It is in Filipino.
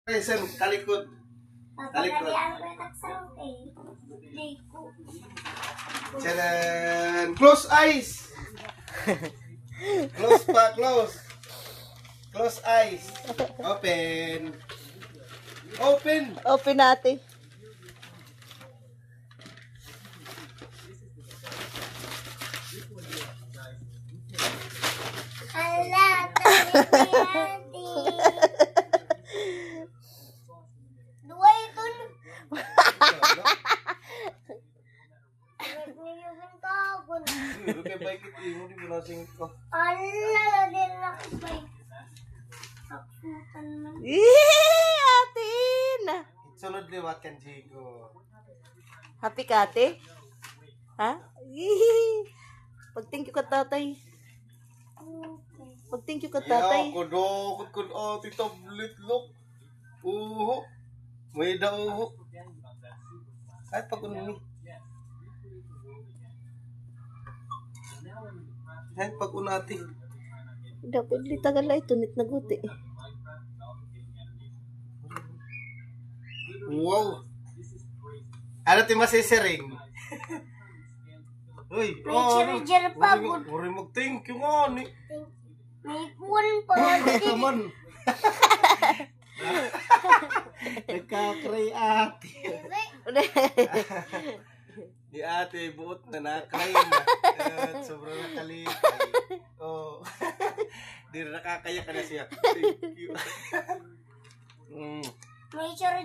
Sen, talikod. Talikod. Tcharan! Close eyes! Close pa, close. Close eyes. Open. Open. Open natin. Hala, tali-tali. Dua itu nih. Nagmiyuhin ka ako. Hindi kayo baik ito. Hindi mo nasing ko. Ala, din ako bike. Sakutan man. Atin! Sunod liwat kan Jigo. Happy ka, ate? Ha? Pag-thank you ka, tatay. Pag-thank you ka, tatay. Kudok, tita blit look. May daw. Ay, pag unumi. Ay, pag unati. Dapat litagal ay tunit na guti. Wow. Ano ti masisiring? Uy, May chiriger pa, bud. Uri mag-thank you nga ni. May kuwan pa. Come on. Nagkakray ate. Di ate, buot na nakray na. At sobrang nakalipay. Oh. Di na nakakaya ka na siya. Thank you. May chiriger